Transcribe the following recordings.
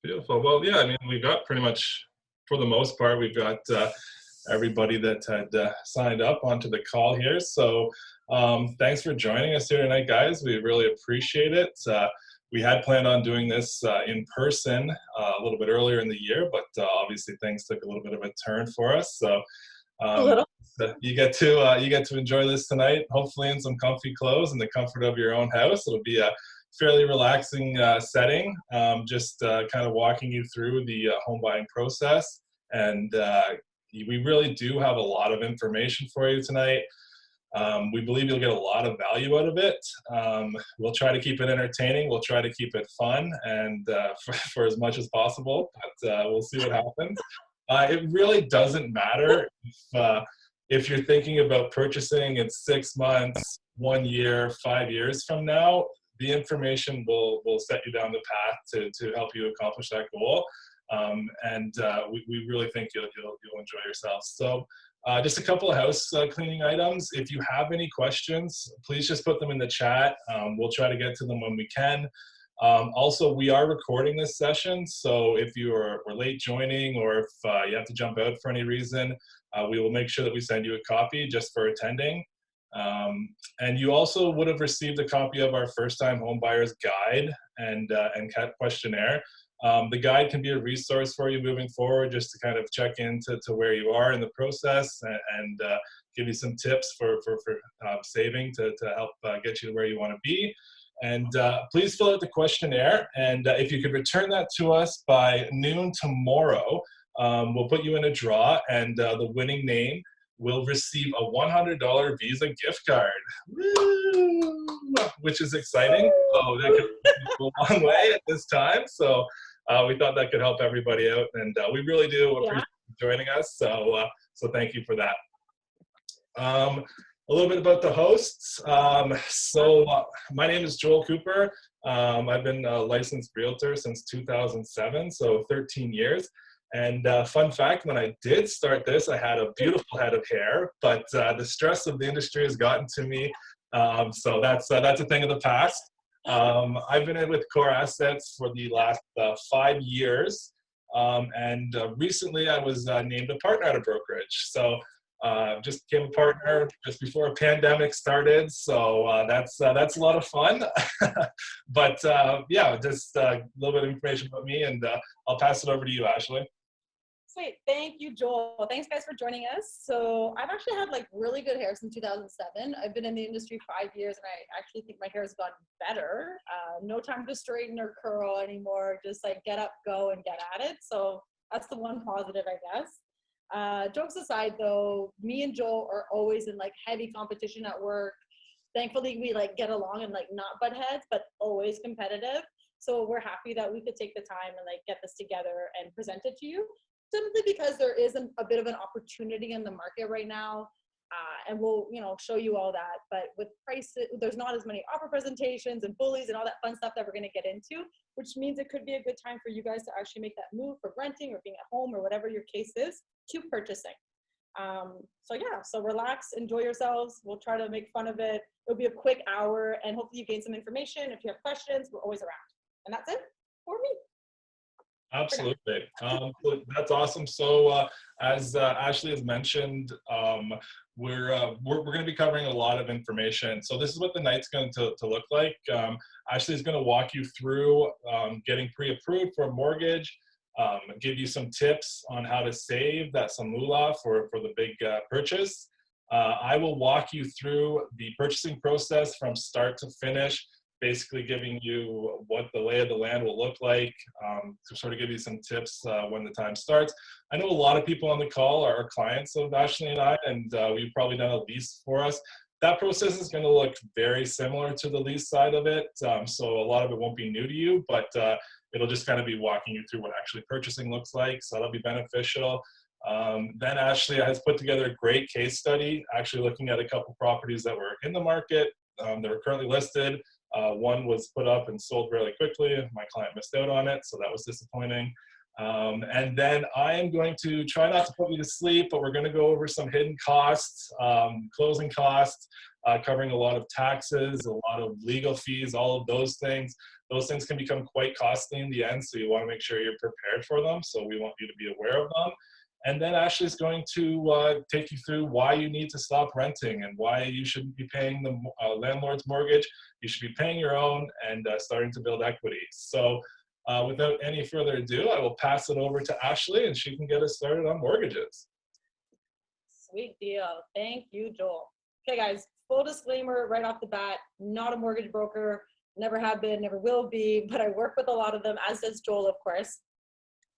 Beautiful. Well, yeah, I mean, we got pretty much, for the most part, we've got everybody that had signed up onto the call here. So thanks for joining us here tonight, guys. We really appreciate it. We had planned on doing this in person a little bit earlier in the year, but obviously things took a little bit of a turn for us. So A um, little. you get to enjoy this tonight, hopefully in some comfy clothes in the comfort of your own house. It'll be a fairly relaxing setting, just kind of walking you through the home buying process. And we really do have a lot of information for you tonight. We believe you'll get a lot of value out of it. We'll try to keep it entertaining. We'll try to keep it fun and for as much as possible, but we'll see what happens. It really doesn't matter if you're thinking about purchasing in 6 months, 1 year, 5 years from now. The information will set you down the path to help you accomplish that goal. We really think you'll enjoy yourselves. So just a couple of house cleaning items. If you have any questions, please just put them in the chat. We'll try to get to them when we can. Also, we are recording this session, so if you were late joining or if you have to jump out for any reason, we will make sure that we send you a copy just for attending. And you also would have received a copy of our first-time homebuyers guide and questionnaire. The guide can be a resource for you moving forward, just to kind of check into where you are in the process and give you some tips for saving to help get you to where you want to be. And please fill out the questionnaire. And if you could return that to us by noon tomorrow, we'll put you in a draw, and the winning name will receive a $100 Visa gift card. Woo! Which is exciting. So that could go a long way at this time. So we thought that could help everybody out, and we really do appreciate you joining us. So thank you for that. A little bit about the hosts. My name is Joel Cooper. I've been a licensed realtor since 2007, so 13 years. And fun fact, when I did start this, I had a beautiful head of hair, but the stress of the industry has gotten to me. So that's a thing of the past. I've been in with Core Assets for the last 5 years. And recently I was named a partner at a brokerage. So just became a partner just before a pandemic started. So that's a lot of fun. But yeah, just a little bit of information about me, and I'll pass it over to you, Ashley. Sweet. Thank you, Joel. Thanks, guys, for joining us. So I've actually had like really good hair since 2007. I've been in the industry 5 years, and I actually think my hair has gotten better. No time to straighten or curl anymore. Just like get up, go, and get at it. So that's the one positive, I guess. Jokes aside, though, me and Joel are always in like heavy competition at work. Thankfully, we like get along and like not butt heads, but always competitive. So we're happy that we could take the time and like get this together and present it to you. Simply because there is a bit of an opportunity in the market right now, and we'll show you all that. But with prices, there's not as many offer presentations and bullies and all that fun stuff that we're going to get into, which means it could be a good time for you guys to actually make that move for renting or being at home or whatever your case is to purchasing. So relax, enjoy yourselves. We'll try to make fun of it. It'll be a quick hour, and hopefully you gain some information. If you have questions, we're always around. And that's it for me. Absolutely. That's awesome. So as Ashley has mentioned, we're going to be covering a lot of information. So this is what the night's going to look like. Ashley is going to walk you through getting pre-approved for a mortgage, give you some tips on how to save some moolah for the big purchase. I will walk you through the purchasing process from start to finish, basically giving you what the lay of the land will look like, to sort of give you some tips when the time starts. I know a lot of people on the call are clients of Ashley and I, and we've probably done a lease for us. That process is going to look very similar to the lease side of it, so a lot of it won't be new to you, but it'll just kind of be walking you through what actually purchasing looks like, so that'll be beneficial. Then Ashley has put together a great case study, actually looking at a couple properties that were in the market, that were currently listed. One was put up and sold really quickly. My client missed out on it, so that was disappointing. And then I am going to try not to put you to sleep, but we're going to go over some hidden costs, closing costs, covering a lot of taxes, a lot of legal fees, all of those things. Those things can become quite costly in the end, so you want to make sure you're prepared for them. So we want you to be aware of them. And then Ashley is going to take you through why you need to stop renting and why you shouldn't be paying the landlord's mortgage. You should be paying your own and starting to build equity. So without any further ado, I will pass it over to Ashley and she can get us started on mortgages. Sweet deal. Thank you, Joel. Okay, guys, full disclaimer right off the bat, not a mortgage broker, never have been, never will be, but I work with a lot of them, as does Joel, of course.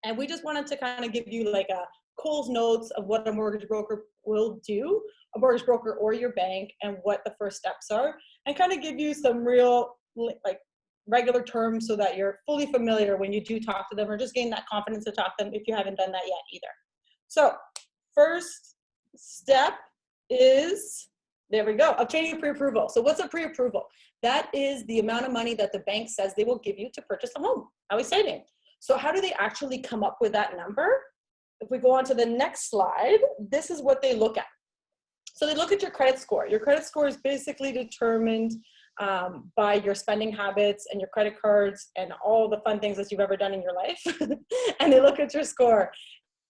And we just wanted to kind of give you like a Cole's notes of what a mortgage broker will do, a mortgage broker or your bank, and what the first steps are, and kind of give you some real like regular terms so that you're fully familiar when you do talk to them, or just gain that confidence to talk to them if you haven't done that yet either. So first step is, there we go, obtaining a pre-approval. So what's a pre-approval? That is the amount of money that the bank says they will give you to purchase a home. How we saving? So how do they actually come up with that number? If we go on to the next slide, this is what they look at. So they look at your credit score. Your credit score is basically determined by your spending habits and your credit cards and all the fun things that you've ever done in your life. And they look at your score.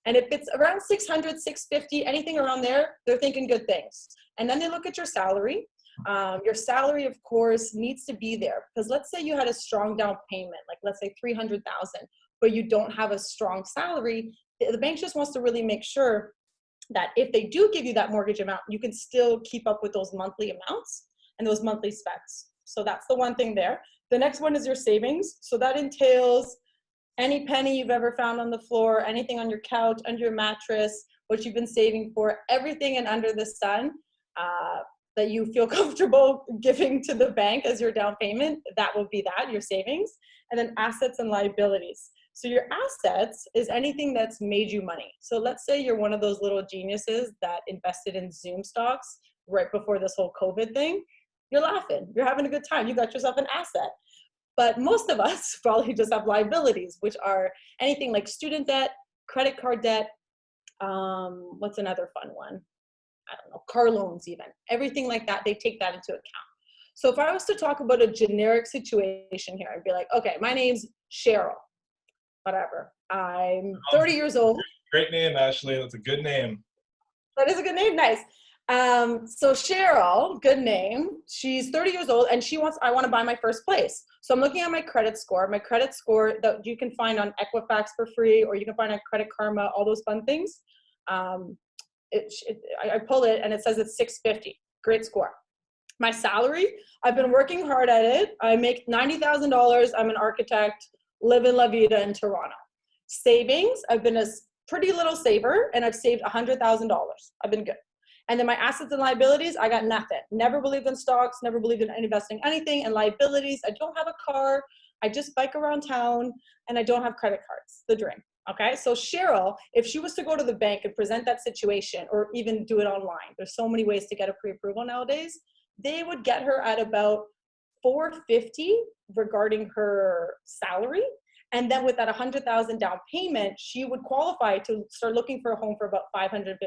And if it's around 600, 650, anything around there, they're thinking good things. And then they look at your salary. Your salary, of course, needs to be there. Because let's say you had a strong down payment, like let's say 300,000, but you don't have a strong salary. The bank just wants to really make sure that if they do give you that mortgage amount, you can still keep up with those monthly amounts and those monthly specs. So that's the one thing there. The next one is your savings. So that entails any penny you've ever found on the floor, anything on your couch, under your mattress, what you've been saving for, everything and under the sun that you feel comfortable giving to the bank as your down payment, that will be that, your savings. And then assets and liabilities. So your assets is anything that's made you money. So let's say you're one of those little geniuses that invested in Zoom stocks right before this whole COVID thing. You're laughing, you're having a good time, you got yourself an asset. But most of us probably just have liabilities, which are anything like student debt, credit card debt, what's another fun one? I don't know, car loans even. Everything like that, they take that into account. So if I was to talk about a generic situation here, I'd be like, okay, my name's Cheryl, whatever. I'm 30 years old. Great name, Ashley. That's a good name. That is a good name, nice. So Cheryl, good name. She's 30 years old and I want to buy my first place. So I'm looking at my credit score that you can find on Equifax for free, or you can find on Credit Karma, all those fun things. I pull it and it says it's 650, great score. My salary, I've been working hard at it. I make $90,000. I'm an architect, live in La Vida in Toronto. Savings, I've been a pretty little saver and I've saved $100,000. I've been good. And then my assets and liabilities, I got nothing. Never believed in stocks, never believed in investing anything. And liabilities, I don't have a car. I just bike around town and I don't have credit cards, the dream. Okay, so Cheryl, if she was to go to the bank and present that situation, or even do it online, there's so many ways to get a pre-approval nowadays, they would get her at about $450 regarding her salary. And then with that $100,000 down payment, she would qualify to start looking for a home for about $550,000.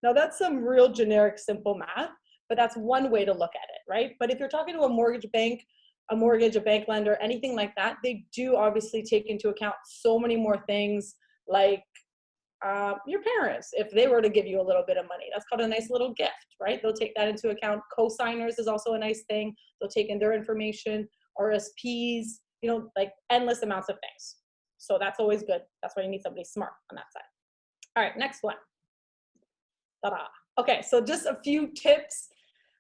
Now that's some real generic, simple math, but that's one way to look at it, right? But if you're talking to a mortgage bank, a bank lender, anything like that, they do obviously take into account so many more things, like your parents, if they were to give you a little bit of money, that's called a nice little gift, right? They'll take that into account. Co-signers is also a nice thing. They'll take in their information, RSPs, like endless amounts of things. So that's always good. That's why you need somebody smart on that side. All right, next one. Ta-da. Okay, so just a few tips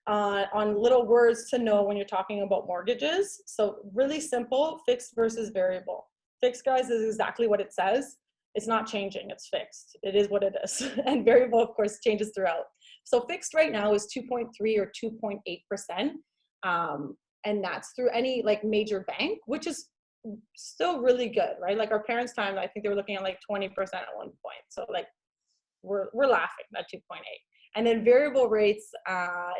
on little words to know when you're talking about mortgages. So really simple, fixed versus variable. Fixed, guys, is exactly what it says. It's not changing, it's fixed. It is what it is. And variable, of course, changes throughout. So fixed right now is 2.3 or 2.8%. And that's through any like major bank, which is still really good, right? Like our parents' time, I think they were looking at like 20% at one point. So like we're laughing at 2.8. And then variable rates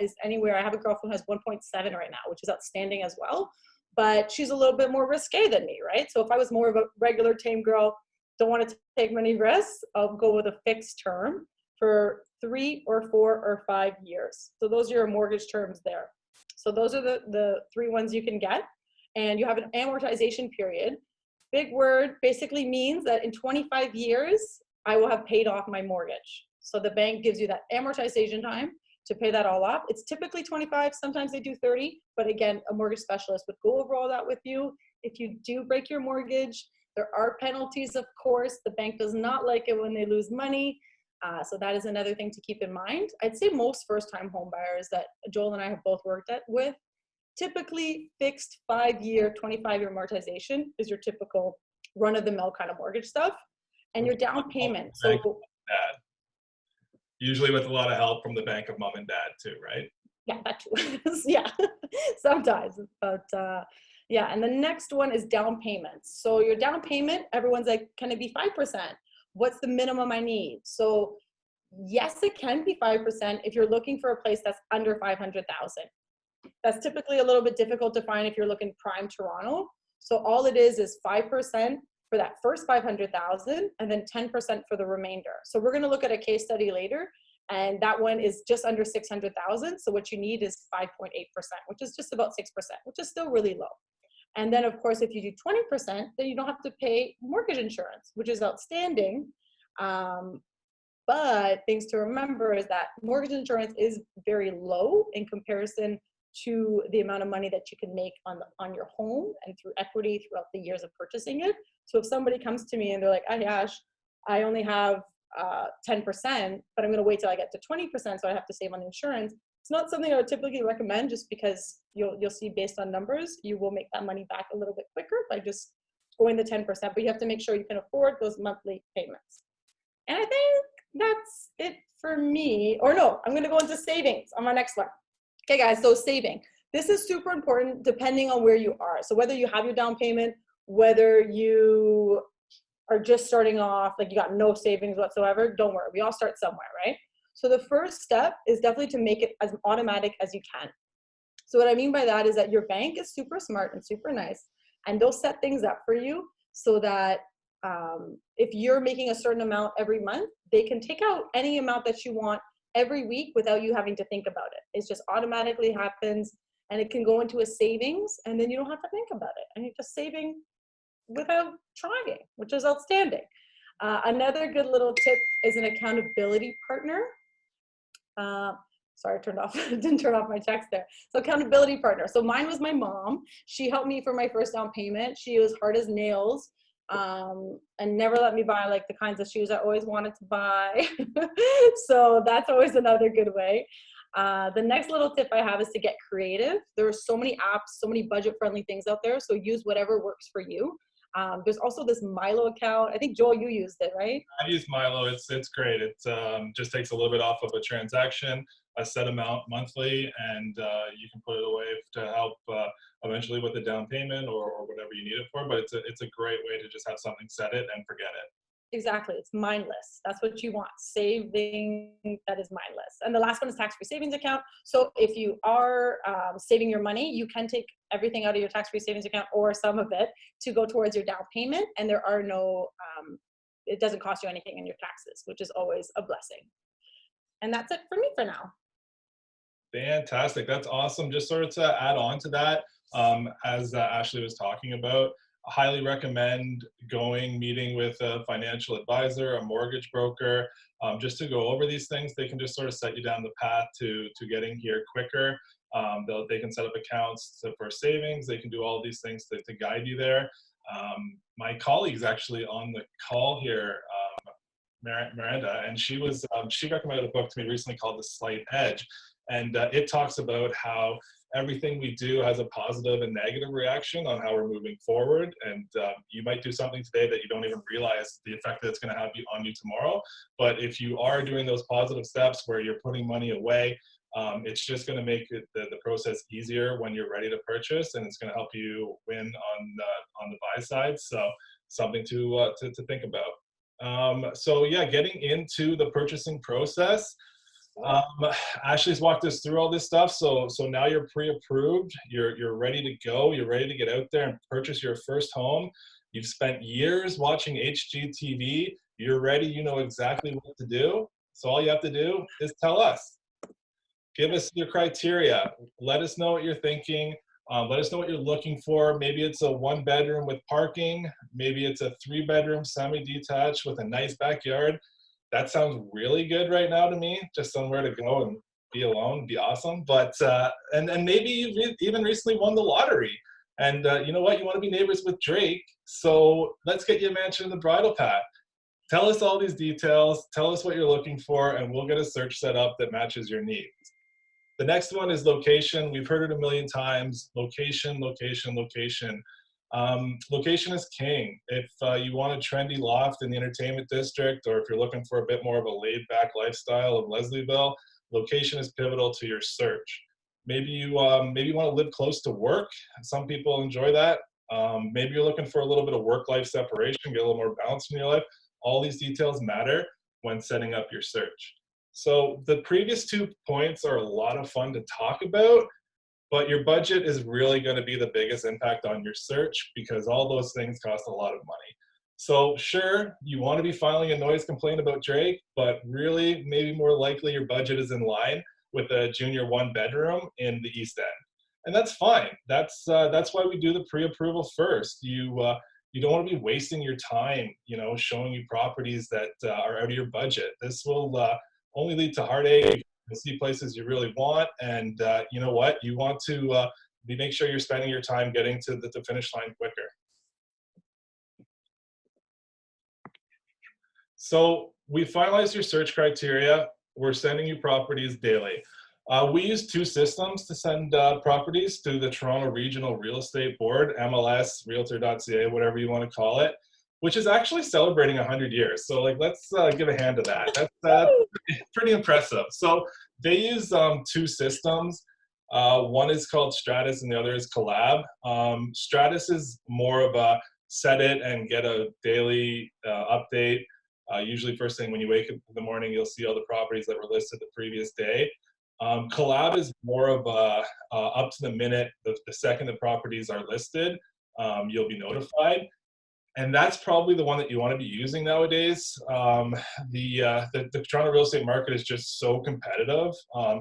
is anywhere. I have a girl who has 1.7 right now, which is outstanding as well. But she's a little bit more risque than me, right? So if I was more of a regular tame girl, don't want to take many risks, I'll go with a fixed term for 3 or 4 or 5 years. So those are your mortgage terms there. So those are the 3 ones you can get. And you have an amortization period. Big word, basically means that in 25 years, I will have paid off my mortgage. So the bank gives you that amortization time to pay that all off. It's typically 25, sometimes they do 30, but again, a mortgage specialist would go over all that with you. If you do break your mortgage, there are penalties, of course. The bank does not like it when they lose money. So that is another thing to keep in mind. I'd say most first-time home buyers that Joel and I have both worked with, typically fixed 5-year, 25-year amortization is your typical run-of-the-mill kind of mortgage stuff. And your down payment. So dad. Usually with a lot of help from the bank of mom and dad too, right? Yeah, that too. Yeah, sometimes. But yeah, and the next one is down payments. So your down payment, everyone's like, can it be 5%? What's the minimum I need? So yes, it can be 5% if you're looking for a place that's under 500,000. That's typically a little bit difficult to find if you're looking prime Toronto. So all it is 5% for that first 500,000 and then 10% for the remainder. So we're going to look at a case study later, and that one is just under 600,000. So what you need is 5.8%, which is just about 6%, which is still really low. And then of course, if you do 20%, then you don't have to pay mortgage insurance, which is outstanding. But things to remember is that mortgage insurance is very low in comparison to the amount of money that you can make on your home and through equity throughout the years of purchasing it. So if somebody comes to me and they're like, oh, Ash, I only have 10%, but I'm going to wait till I get to 20%, so I have to save on insurance. It's not something I would typically recommend, just because you'll see based on numbers, you will make that money back a little bit quicker by just going the 10%, but you have to make sure you can afford those monthly payments. And I think that's it for me. Or no, I'm going to go into savings on my next one. Okay, guys, so saving. This is super important depending on where you are. So whether you have your down payment, whether you are just starting off, like you got no savings whatsoever, don't worry. We all start somewhere, right? So the first step is definitely to make it as automatic as you can. So what I mean by that is that your bank is super smart and super nice, and they'll set things up for you so that if you're making a certain amount every month, they can take out any amount that you want every week without you having to think about it. It just automatically happens, and it can go into a savings, and then you don't have to think about it, and you're just saving without trying, which is outstanding. Another good little tip is an accountability partner. Sorry, didn't turn off my text there. So accountability partner. So mine was my mom. She helped me for my first down payment. She was hard as nails. And never let me buy like the kinds of shoes I always wanted to buy. So that's always another good way. The next little tip I have is to get creative. There are so many apps, so many budget-friendly things out there. So use whatever works for you. There's also this Milo account. I think, Joel, you used it, right? I use Milo. It's great. It just takes a little bit off of a transaction, a set amount monthly, and you can put it away to help eventually with the down payment or whatever you need it for. But it's a great way to just have something, set it and forget it. Exactly. It's mindless. That's what you want. Saving that is mindless. And the last one is tax-free savings account. So if you are saving your money, you can take everything out of your tax-free savings account or some of it to go towards your down payment. And there are no, it doesn't cost you anything in your taxes, which is always a blessing. And that's it for me for now. Fantastic. That's awesome. Just sort of to add on to that, as Ashley was talking about, I highly recommend meeting with a financial advisor, a mortgage broker, just to go over these things. They can just sort of set you down the path to getting here quicker. They can set up accounts for savings. They can do all of these things to guide you there. My colleague's actually on the call here, Miranda, and she recommended a book to me recently called The Slight Edge. And it talks about how everything we do has a positive and negative reaction on how we're moving forward. And you might do something today that you don't even realize the effect that it's going to have on you tomorrow. But if you are doing those positive steps where you're putting money away, it's just going to make the process easier when you're ready to purchase, and it's going to help you win on the buy side. So something to think about. So yeah, getting into the purchasing process. Ashley's walked us through all this stuff, so now you're pre-approved, you're ready to go, you're ready to get out there and purchase your first home. You've spent years watching HGTV, you're ready, you know exactly what to do. So all you have to do is tell us. Give us your criteria. Let us know what you're thinking. Let us know what you're looking for. Maybe it's a 1-bedroom with parking. Maybe it's a 3-bedroom semi-detached with a nice backyard. That sounds really good right now to me. Just somewhere to go and be alone, be awesome. But and maybe you've even recently won the lottery. And you know what? You want to be neighbors with Drake. So let's get you a mansion in the bridle path. Tell us all these details. Tell us what you're looking for, and we'll get a search set up that matches your needs. The next one is location. We've heard it a million times. Location, location, location. Location is king. If you want a trendy loft in the entertainment district, or if you're looking for a bit more of a laid-back lifestyle of Leslieville, location is pivotal to your search. Maybe you want to live close to work. Some people enjoy that. Maybe you're looking for a little bit of work-life separation, get a little more balance in your life. All these details matter when setting up your search. So the previous 2 points are a lot of fun to talk about, but your budget is really going to be the biggest impact on your search because all those things cost a lot of money. So sure, you want to be filing a noise complaint about Drake, but really maybe more likely your budget is in line with a junior 1-bedroom in the East End. And that's fine. That's why we do the pre-approval first. You don't want to be wasting your time, showing you properties that are out of your budget. This will only lead to heartache. You'll see places you really want, and you know what? You want to make sure you're spending your time getting to the finish line quicker. So we finalized your search criteria. We're sending you properties daily. We use 2 systems to send properties to the Toronto Regional Real Estate Board, MLS, Realtor.ca, whatever you want to call it, which is actually celebrating 100 years. So let's give a hand to that. That's pretty impressive. So they use 2 systems. One is called Stratus and the other is Collab. Stratus is more of a set it and get a daily update. Usually first thing when you wake up in the morning, you'll see all the properties that were listed the previous day. Collab is more of a up to the minute. The second the properties are listed, you'll be notified. And that's probably the one that you want to be using nowadays. The Toronto real estate market is just so competitive.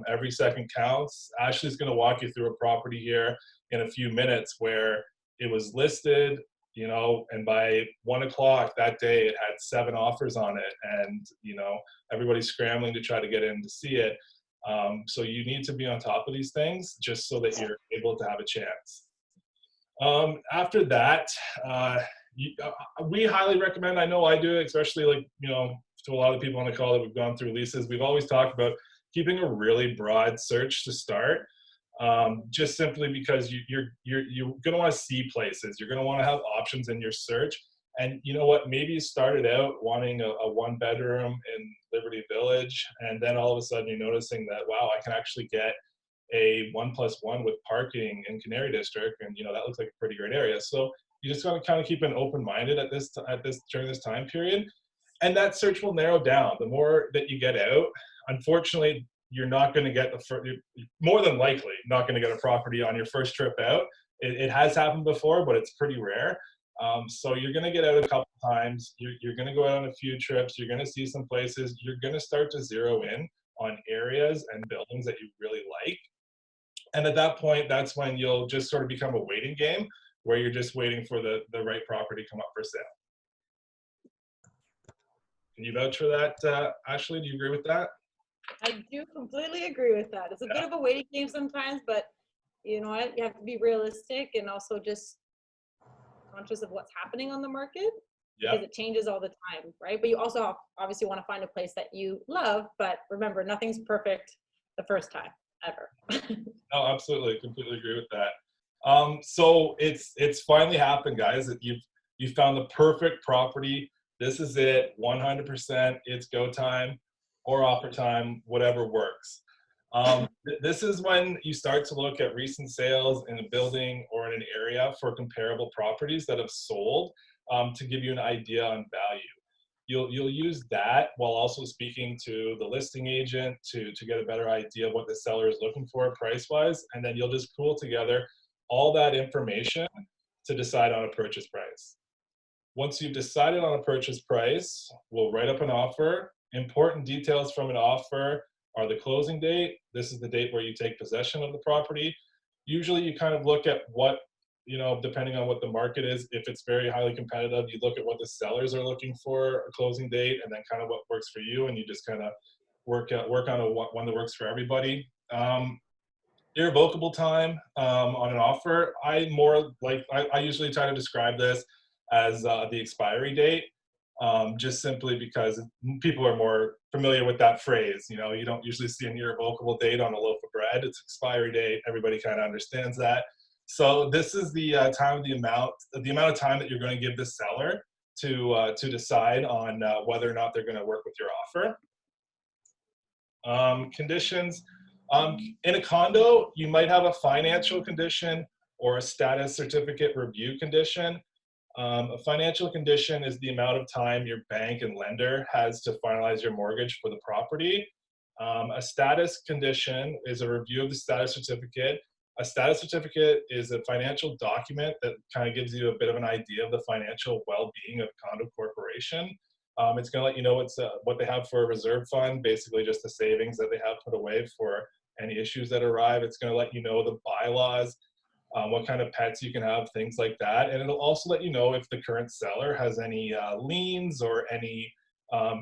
Every second counts. Ashley's going to walk you through a property here in a few minutes where it was listed, and by 1 o'clock that day it had 7 offers on it, and everybody's scrambling to try to get in to see it. So you need to be on top of these things just so that you're able to have a chance. After that, we highly recommend, I know I do, especially to a lot of people on the call that we've gone through leases, we've always talked about keeping a really broad search to start, just simply because you're going to want to see places. You're going to want to have options in your search. And you know what, maybe you started out wanting a 1-bedroom in Liberty Village, and then all of a sudden you're noticing that, wow, I can actually get a 1+1 with parking in Canary District, and that looks like a pretty great area. So you just want to kind of keep an open-minded during this time period, and that search will narrow down. The more that you get out, unfortunately, you're not going to get more than likely not going to get a property on your first trip out. It has happened before, but it's pretty rare. So you're going to get out a couple times. You're going to go out on a few trips. You're going to see some places. You're going to start to zero in on areas and buildings that you really like. And at that point, that's when you'll just sort of become a waiting game where you're just waiting for the right property to come up for sale. Can you vouch for that, Ashley? Do you agree with that? I do completely agree with that. It's a bit of a waiting game sometimes, but you know what? You have to be realistic and also just conscious of what's happening on the market, because it changes all the time, right? But you also obviously want to find a place that you love, but remember, nothing's perfect the first time ever. No, absolutely, completely agree with that. So it's finally happened, guys. That you've found the perfect property. This is it, 100%. It's go time or offer time, whatever works. This is when you start to look at recent sales in a building or in an area for comparable properties that have sold, to give you an idea on value. You'll use that while also speaking to the listing agent to get a better idea of what the seller is looking for price-wise, and then you'll just pool together all that information to decide on a purchase price. Once you've decided on a purchase price, we'll write up an offer, Important details from an offer are the closing date. This is the date where you take possession of the property. Usually you kind of look at what, depending on what the market is, if it's very highly competitive, you look at what the sellers are looking for a closing date, and then kind of what works for you, and you just kind of work on one that works for everybody. Irrevocable time on an offer, I usually try to describe this as the expiry date, just simply because people are more familiar with that phrase. You don't usually see an irrevocable date on a loaf of bread. It's expiry date. Everybody kind of understands that. So this is the the amount of time that you're going to give the seller to decide on whether or not they're going to work with your offer. Conditions. In a condo, you might have a financial condition or a status certificate review condition. A financial condition is the amount of time your bank and lender has to finalize your mortgage for the property. A status condition is a review of the status certificate. A status certificate is a financial document that kind of gives you a bit of an idea of the financial well-being of a condo corporation. It's going to let you know what they have for a reserve fund, basically just the savings that they have put away for any issues that arrive. It's going to let you know the bylaws, what kind of pets you can have, things like that. And it'll also let you know if the current seller has any liens or any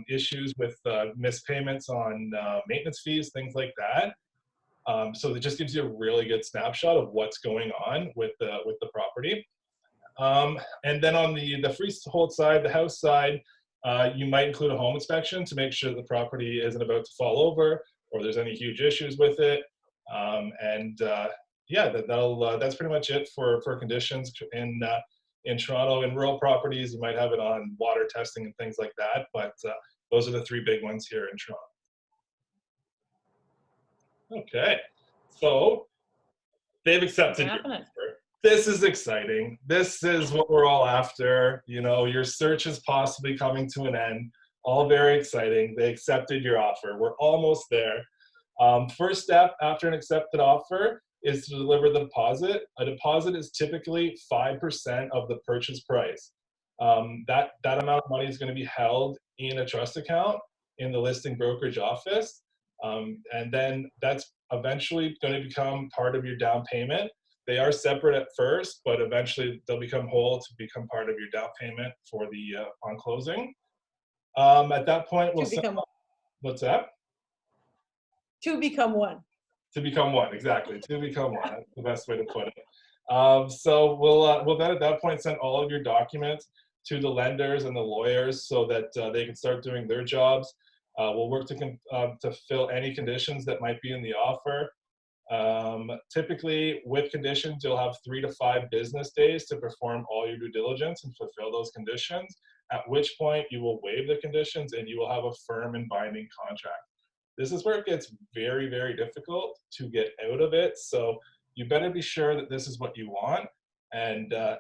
issues with missed payments on maintenance fees, things like that. So it just gives you a really good snapshot of what's going on with the property. And then on the freehold side, the house side, you might include a home inspection to make sure the property isn't about to fall over or there's any huge issues with it. Yeah, that's pretty much it for conditions in Toronto. In rural properties, you might have it on water testing and things like that, but those are the three big ones here in Toronto. Okay, so they've accepted your offer. This is exciting. This is what we're all after. Your search is possibly coming to an end. All very exciting. They accepted your offer. We're almost there. First step after an accepted offer is to deliver the deposit. A deposit is typically 5% of the purchase price. That amount of money is going to be held in a trust account in the listing brokerage office. And then that's eventually going to become part of your down payment. They are separate at first, but eventually they'll become whole to become part of your down payment for the on closing. At that point, we'll become what's that? To become one. To become one, exactly. To become one. That's the best way to put it. So we'll then at that point send all of your documents to the lenders and the lawyers so that they can start doing their jobs. We'll work to fill any conditions that might be in the offer. Typically, with conditions, you'll have 3 to 5 business days to perform all your due diligence and fulfill those conditions, at which point you will waive the conditions and you will have a firm and binding contract. This is where it gets very, very difficult to get out of it. So you better be sure that this is what you want and at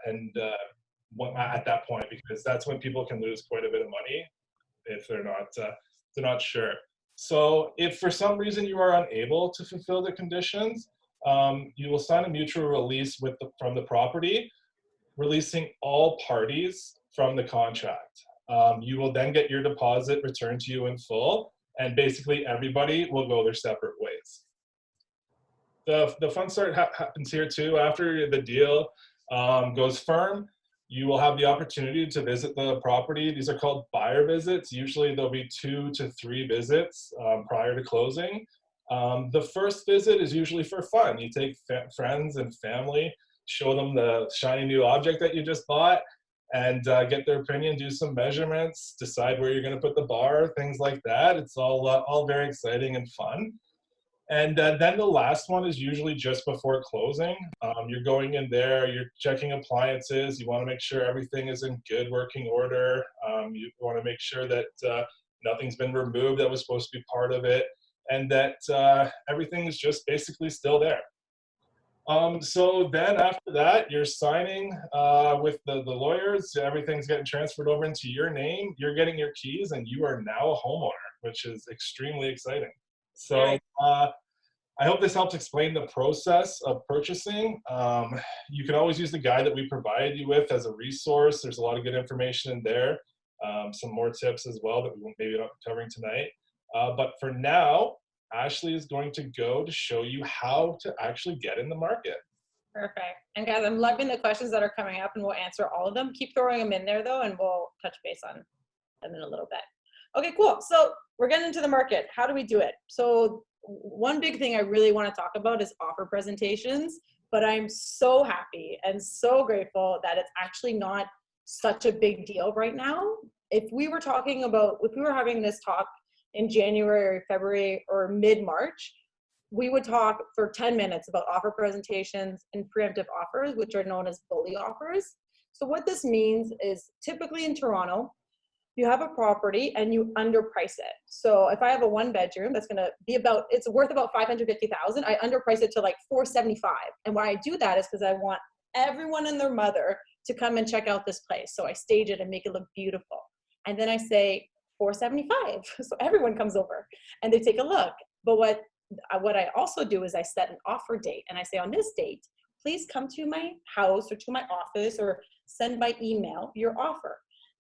that point, because that's when people can lose quite a bit of money if they're not sure. So if for some reason you are unable to fulfill the conditions, you will sign a mutual release from the property, releasing all parties from the contract. You will then get your deposit returned to you in full, and basically everybody will go their separate ways. The fun start happens here too. After the deal goes firm, you will have the opportunity to visit the property. These are called buyer visits. Usually there'll be 2 to 3 visits prior to closing. The first visit is usually for fun. You take friends and family, show them the shiny new object that you just bought, and get their opinion, do some measurements, decide where you're gonna put the bar, things like that. It's all very exciting and fun. And then the last one is usually just before closing. You're going in there, you're checking appliances, you want to make sure everything is in good working order. You want to make sure that nothing's been removed that was supposed to be part of it, and that everything is just basically still there. So then after that, you're signing with the lawyers, everything's getting transferred over into your name, you're getting your keys, and you are now a homeowner, which is extremely exciting. So I hope this helps explain the process of purchasing. You can always use the guide that we provide you with as a resource. There's a lot of good information in there. some more tips as well that we won't maybe not covering tonight. But for now, Ashley is going to go to show you how to actually get in the market. Perfect. And guys, I'm loving the questions that are coming up, and we'll answer all of them. Keep throwing them in there though, and we'll touch base on them in a little bit. Okay, cool. So we're getting into the market. How do we do it? So one big thing I really want to talk about is offer presentations, but I'm so happy and so grateful that it's actually not such a big deal right now. If we were having this talk in January or February or mid-March, we would talk for 10 minutes about offer presentations and preemptive offers, which are known as bully offers. So what this means is typically in Toronto, you have a property and you underprice it. So if I have a 1-bedroom that's gonna be it's worth about $550,000, I underprice it to like $475,000. And why I do that is because I want everyone and their mother to come and check out this place. So I stage it and make it look beautiful. And then I say $475,000, so everyone comes over and they take a look. But what I also do is I set an offer date, and I say on this date, please come to my house or to my office or send by email your offer.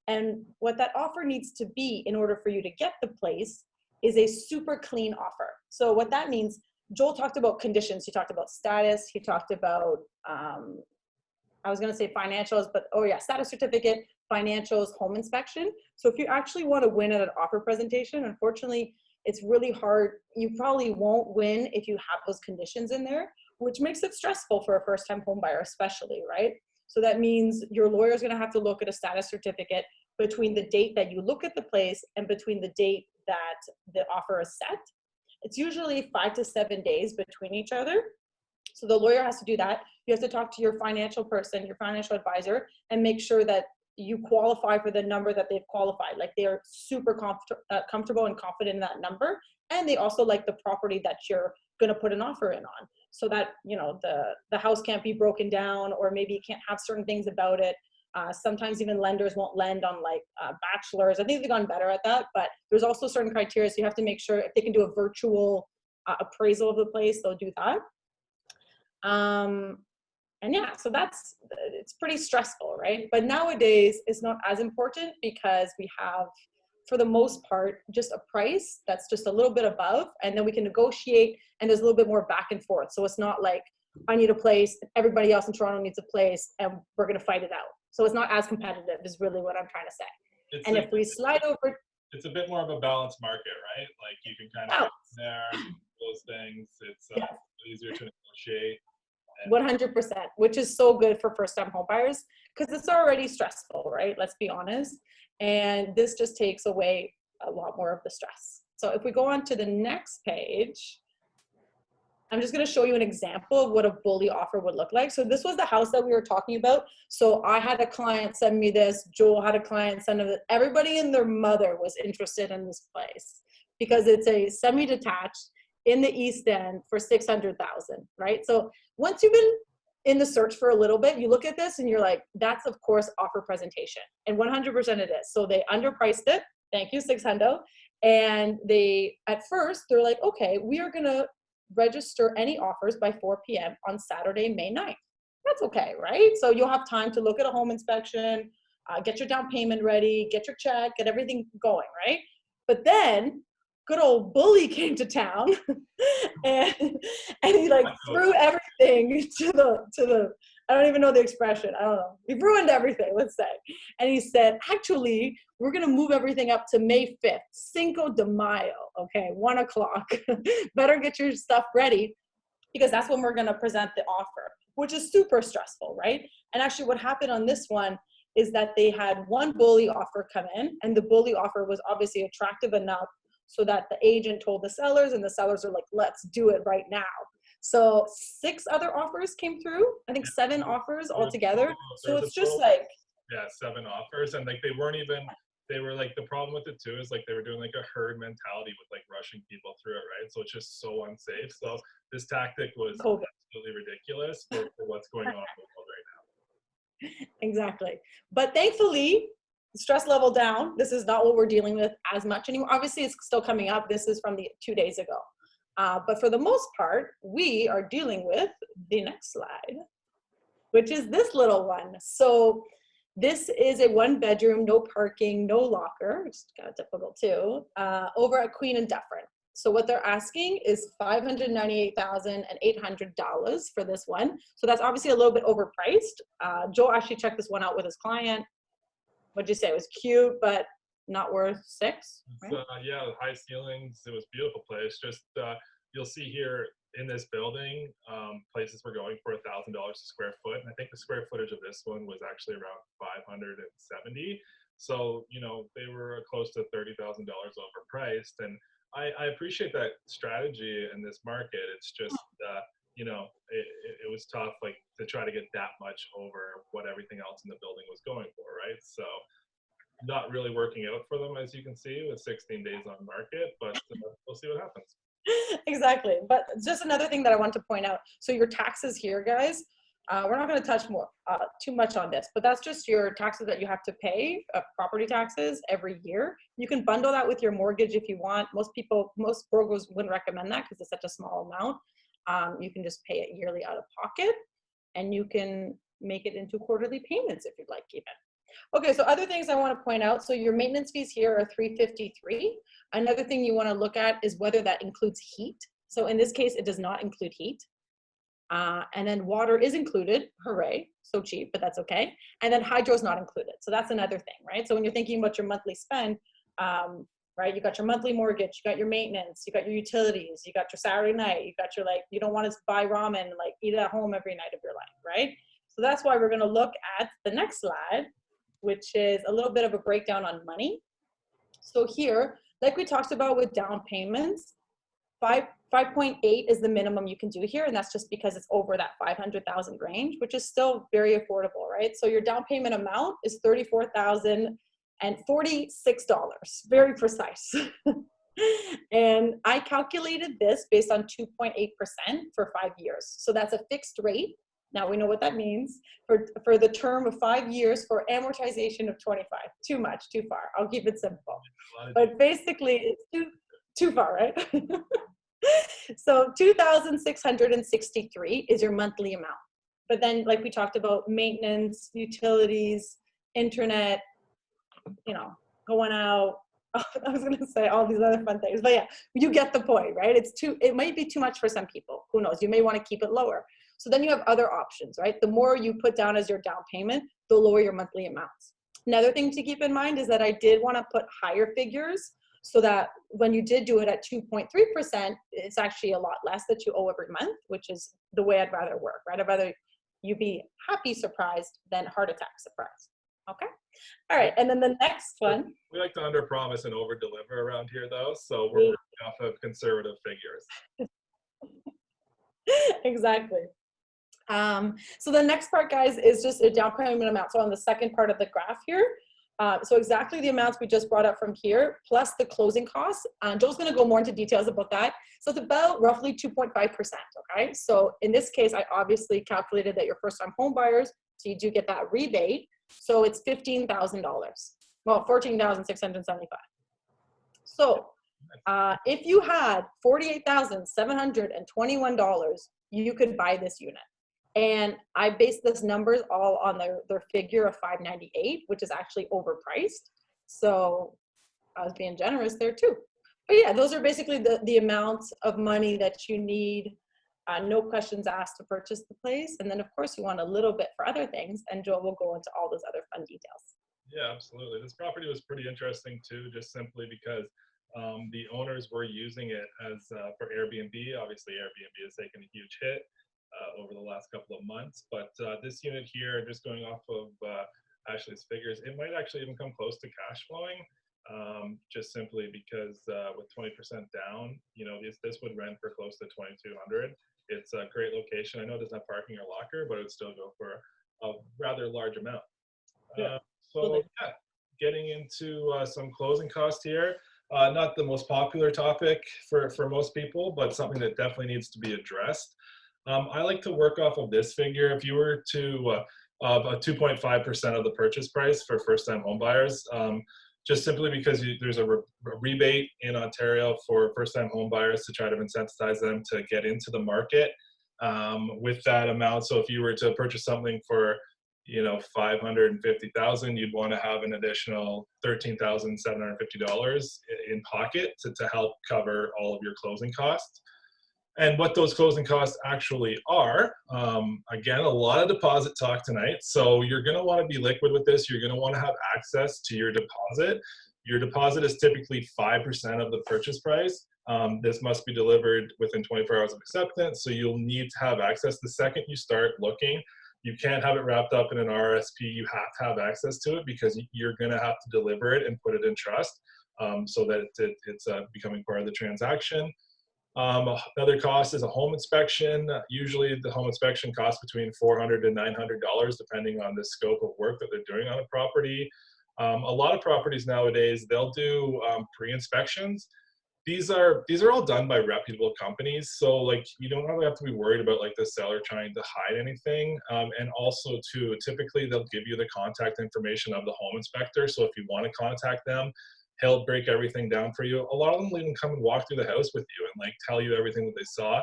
And what that offer needs to be in order for you to get the place is a super clean offer. So what that means, Joel talked about conditions. He talked about status. He talked about, I was going to say financials, but status certificate, financials, home inspection. So if you actually want to win at an offer presentation, unfortunately, it's really hard. You probably won't win if you have those conditions in there, which makes it stressful for a first-time home buyer especially, right? So that means your lawyer is going to have to look at a status certificate between the date that you look at the place and between the date that the offer is set. It's usually 5 to 7 days between each other. So the lawyer has to do that. You have to talk to your financial person, your financial advisor, and make sure that you qualify for the number that they've qualified. Like they are super comfortable and confident in that number. And they also like the property that you're going to put an offer in on, so that, you know, the house can't be broken down, or maybe you can't have certain things about it. Sometimes even lenders won't lend on like bachelors. I think they've gotten better at that, but there's also certain criteria. So you have to make sure if they can do a virtual appraisal of the place, they'll do that. And yeah, so it's pretty stressful, right? But nowadays it's not as important because we have, for the most part, just a price that's just a little bit above, and then we can negotiate, and there's a little bit more back and forth. So it's not like I need a place, everybody else in Toronto needs a place, and we're gonna fight it out. So it's not as competitive is really what I'm trying to say. And if we slide over, it's a bit more of a balanced market, right? Like you can kind of there, those things. It's easier to negotiate. 100%, which is so good for first-time home buyers because it's already stressful, right? Let's be honest. And this just takes away a lot more of the stress. So if we go on to the next page, I'm just going to show you an example of what a bully offer would look like. So this was the house that we were talking about. So I had a client send me this. Joel had a client send me. Everybody and their mother was interested in this place because it's a semi-detached in the East End for $600,000, right? So once you've been in the search for a little bit, you look at this and you're like, that's of course offer presentation, and 100% it is. So they underpriced it. Thank you, 600. And at first they're like, okay, we are gonna register any offers by 4 p.m. on Saturday, May 9th. That's okay, right? So you'll have time to look at a home inspection, get your down payment ready, get your check, get everything going, right? But then good old bully came to town and he like threw everything to the I don't even know the expression. I don't know. He ruined everything, let's say. And he said, actually, we're going to move everything up to May 5th, Cinco de Mayo, okay, 1 o'clock. Better get your stuff ready because that's when we're going to present the offer, which is super stressful, right? And actually what happened on this one is that they had one bully offer come in, and the bully offer was obviously attractive enough so that the agent told the sellers, and the sellers are like, let's do it right now. So 6 other offers came through. I think 7 offers altogether. So it's just like, 7 offers, and like they were like, the problem with it too is like they were doing like a herd mentality with like rushing people through it, right? So it's just so unsafe. So this tactic was absolutely ridiculous for what's going on in the world right now. Exactly. But thankfully, stress level down. This is not what we're dealing with as much anymore. Obviously, it's still coming up. This is from the 2 days ago. But for the most part, we are dealing with the next slide, which is this little one. So This is a 1 bedroom, no parking, no locker, which is kind of typical too, over at Queen and Dufferin. So what they're asking is $598,800 for this one. So that's obviously a little bit overpriced. Joel actually checked this one out with his client. What'd you say? It was cute, but not worth six. Right? Yeah, high ceilings. It was a beautiful place. Just you'll see here in this building, places were going for $1,000 a square foot, and I think the square footage of this one was actually around 570. So they were close to $30,000 overpriced, and I appreciate that strategy in this market. It's just it was tough, like, to try to get that much over what everything else in the building was going for, right? So not really working out for them, as you can see, with 16 days on market, but we'll see what happens. Exactly. But just another thing that I want to point out. So your taxes here, guys, we're not going to touch too much on this, but that's just your taxes that you have to pay, property taxes every year. You can bundle that with your mortgage if you want. Most brokers wouldn't recommend that because it's such a small amount. You can just pay it yearly out of pocket, and you can make it into quarterly payments if you'd like even. Okay, so other things I want to point out. So your maintenance fees here are $353. Another thing you want to look at is whether that includes heat. So in this case, it does not include heat. And then water is included. Hooray, so cheap, but that's okay. And then hydro is not included. So that's another thing, right? So when you're thinking about your monthly spend, right, you got your monthly mortgage, you got your maintenance, you got your utilities, you got your Saturday night, you got your, like, you don't want to buy ramen, like eat at home every night of your life, right? So that's why we're going to look at the next slide, which is a little bit of a breakdown on money. So here, like we talked about with down payments, 5.8 is the minimum you can do here, and that's just because it's over that 500,000 range, which is still very affordable, right? So your down payment amount is $34,046, very precise. And I calculated this based on 2.8% for 5 years. So that's a fixed rate. Now we know what that means for the term of 5 years for amortization of 25. Too much, too far. I'll keep it simple. But basically, it's too far, right? So $2,663 is your monthly amount. But then, like we talked about, maintenance, utilities, internet, going out. I was going to say all these other fun things, but yeah, you get the point, right? It might be too much for some people. Who knows? You may want to keep it lower. So then you have other options, right? The more you put down as your down payment, the lower your monthly amounts. Another thing to keep in mind is that I did want to put higher figures so that when you did do it at 2.3%, it's actually a lot less that you owe every month, which is the way I'd rather work, right? I'd rather you be happy surprised than heart attack surprised. Okay. All right. And then the next one. We like to under promise and over deliver around here, though. So we're working off of conservative figures. Exactly. So the next part, guys, is just a down payment amount. So on the second part of the graph here, so exactly the amounts we just brought up from here, plus the closing costs. Joel's going to go more into details about that. So it's about roughly 2.5%. Okay. So in this case, I obviously calculated that you're first-time home buyers, so you do get that rebate. So it's $15,000. Well, $14,675. So if you had $48,721, you could buy this unit. And I based this numbers all on their figure of 598, which is actually overpriced. So I was being generous there too. But yeah, those are basically the amounts of money that you need. No questions asked to purchase the place. And then of course you want a little bit for other things, and Joel will go into all those other fun details. Yeah, absolutely. This property was pretty interesting too, just simply because the owners were using it as for Airbnb. Obviously Airbnb has taken a huge hit over the last couple of months, but this unit here, just going off of Ashley's figures, it might actually even come close to cash flowing, just simply because with 20% down, this would rent for close to $2,200. It's a great location. I know it doesn't have parking or locker, but it would still go for a rather large amount. Getting into some closing costs here. Not the most popular topic for most people, but something that definitely needs to be addressed. I like to work off of this figure. If you were to about 2.5% of the purchase price for first-time home buyers, just simply because there's a rebate in Ontario for first-time home buyers to try to incentivize them to get into the market with that amount. So if you were to purchase something for you know, 550,000, you'd want to have an additional $13,750 in pocket to help cover all of your closing costs. And what those closing costs actually are, again, a lot of deposit talk tonight. So you're going to want to be liquid with this. You're going to want to have access to your deposit. Your deposit is typically 5% of the purchase price. This must be delivered within 24 hours of acceptance. So you'll need to have access. The second you start looking, you can't have it wrapped up in an RSP. You have to have access to it because you're going to have to deliver it and put it in trust so that it's becoming part of the transaction. Another cost is a home inspection. Usually the home inspection costs between $400 to $900 depending on the scope of work that they're doing on a property. A lot of properties nowadays, they'll do pre-inspections. These are all done by reputable companies, so like you don't really have to be worried about like the seller trying to hide anything. And also too, typically they'll give you the contact information of the home inspector, so if you want to contact them, he'll break everything down for you. A lot of them will even come and walk through the house with you and like tell you everything that they saw.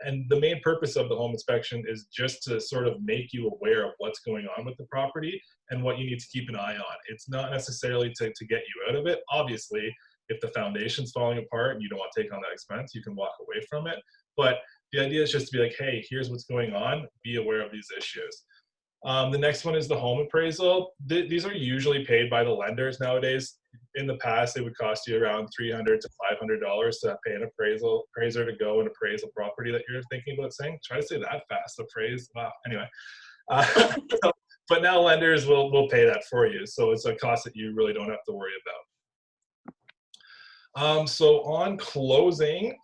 And the main purpose of the home inspection is just to sort of make you aware of what's going on with the property and what you need to keep an eye on. It's not necessarily to get you out of it. Obviously, if the foundation's falling apart and you don't want to take on that expense, you can walk away from it. But the idea is just to be like, hey, here's what's going on. Be aware of these issues. The next one is the home appraisal. These are usually paid by the lenders nowadays. In the past, it would cost you around $300 to $500 to pay an appraiser to go and appraise a property that you're thinking about saying. Try to say that fast, appraise. Wow. Anyway, but now lenders will pay that for you. So it's a cost that you really don't have to worry about. So on closing,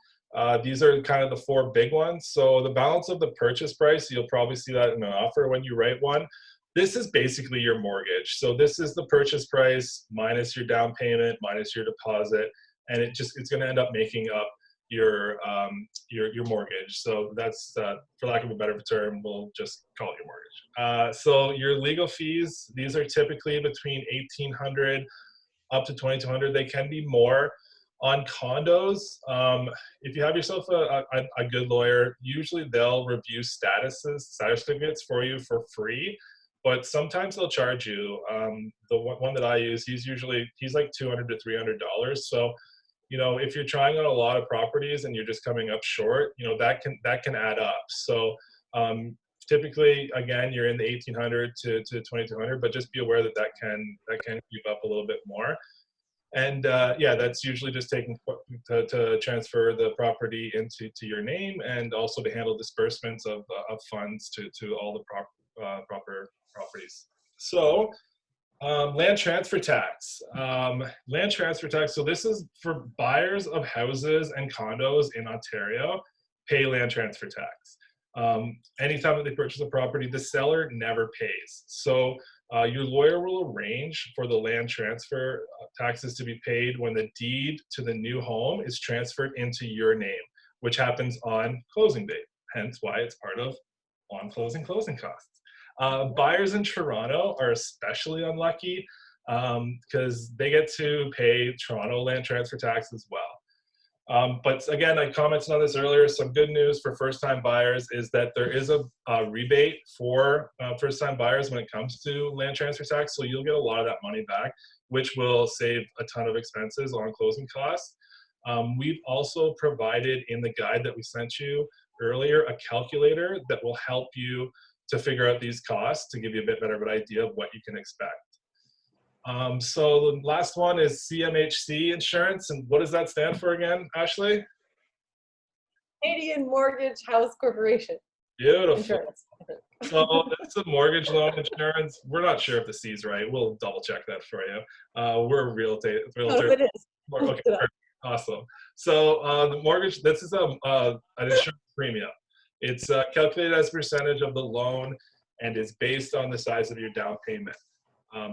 these are kind of the four big ones. So the balance of the purchase price, you'll probably see that in an offer when you write one. This is basically your mortgage. So this is the purchase price minus your down payment, minus your deposit, and it's going to end up making up your mortgage. So that's, for lack of a better term, we'll just call it your mortgage. So your legal fees, these are typically between $1,800 up to $2,200. They can be more. On condos, if you have yourself a good lawyer, usually they'll review status certificates for you for free, but sometimes they'll charge you. The one that I use, he's like $200 to $300. So, you know, if you're trying on a lot of properties and you're just coming up short, you know, that can add up. So typically, again, you're in the $1,800 to $2,200, but just be aware that can creep up a little bit more. And yeah, that's usually just taking to transfer the property into your name, and also to handle disbursements of funds to all the proper properties. So land transfer tax. Land transfer tax. So this is for buyers of houses and condos in Ontario, pay land transfer tax. Anytime that they purchase a property, the seller never pays. So your lawyer will arrange for the land transfer taxes to be paid when the deed to the new home is transferred into your name, which happens on closing date, hence why it's part of on closing costs. Buyers in Toronto are especially unlucky because they get to pay Toronto land transfer tax as well. But again, I commented on this earlier. Some good news for first-time buyers is that there is a rebate for first-time buyers when it comes to land transfer tax. So you'll get a lot of that money back, which will save a ton of expenses on closing costs. We've also provided in the guide that we sent you earlier a calculator that will help you to figure out these costs to give you a bit better of an idea of what you can expect. So the last one is CMHC insurance. And what does that stand for again, Ashley? Canadian Mortgage House Corporation. Beautiful. Insurance. So that's a mortgage loan insurance. We're not sure if the C is right. We'll double check that for you. We're a realtor. No, it is. Okay, awesome. So the mortgage, this is an insurance premium. It's calculated as a percentage of the loan and is based on the size of your down payment.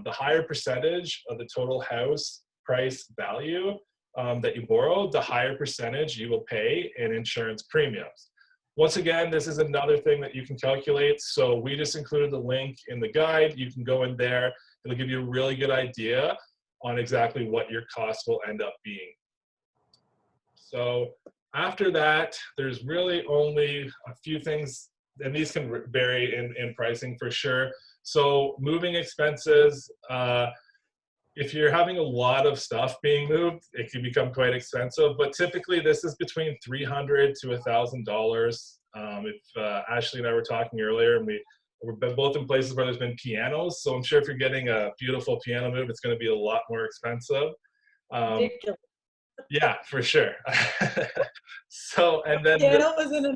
The higher percentage of the total house price value that you borrow, the higher percentage you will pay in insurance premiums. Once again, this is another thing that you can calculate. So we just included the link in the guide. You can go in there. It'll give you a really good idea on exactly what your costs will end up being. So after that, there's really only a few things, and these can vary in pricing for sure. So moving expenses, if you're having a lot of stuff being moved, it can become quite expensive, but typically this is between $300 to $1,000. If Ashley and I were talking earlier, and we've been both in places where there's been pianos, so I'm sure if you're getting a beautiful piano move, it's going to be a lot more expensive. Ridiculous. Yeah, for sure. So, and then, Piano was in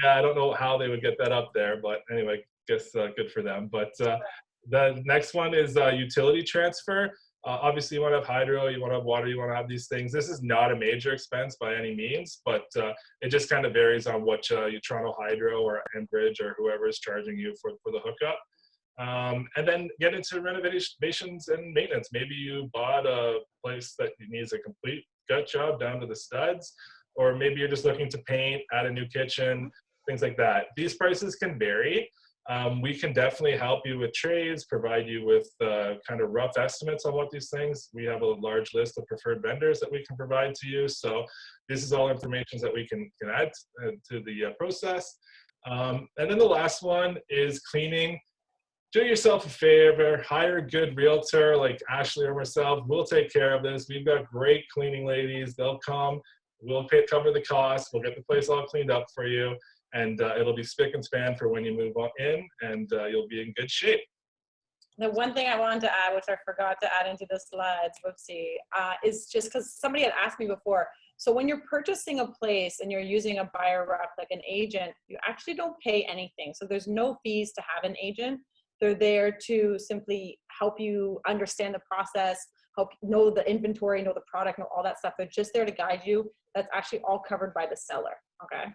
yeah, I don't know how they would get that up there, but anyway, guess good for them. But the next one is utility transfer. Obviously, you want to have hydro, you want to have water, you want to have these things. This is not a major expense by any means, but it just kind of varies on what your Toronto Hydro or Enbridge or whoever is charging you for the hookup. And then get into renovations and maintenance. Maybe you bought a place that needs a complete gut job down to the studs, or maybe you're just looking to paint, add a new kitchen, things like that. These prices can vary. We can definitely help you with trades, provide you with kind of rough estimates on what these things. We have a large list of preferred vendors that we can provide to you. So this is all information that we can add to the process. And then the last one is cleaning. Do yourself a favor, hire a good realtor like Ashley or myself. We'll take care of this. We've got great cleaning ladies. They'll come, we'll cover the cost, we'll get the place all cleaned up for you, and it'll be spick and span for when you move on in, and you'll be in good shape. The one thing I wanted to add, which I forgot to add into the slides, whoopsie, is just because somebody had asked me before. So when you're purchasing a place and you're using a buyer rep like an agent, you actually don't pay anything. So there's no fees to have an agent. They're there to simply help you understand the process, help know the inventory, know the product, know all that stuff. They're just there to guide you. That's actually all covered by the seller. Okay,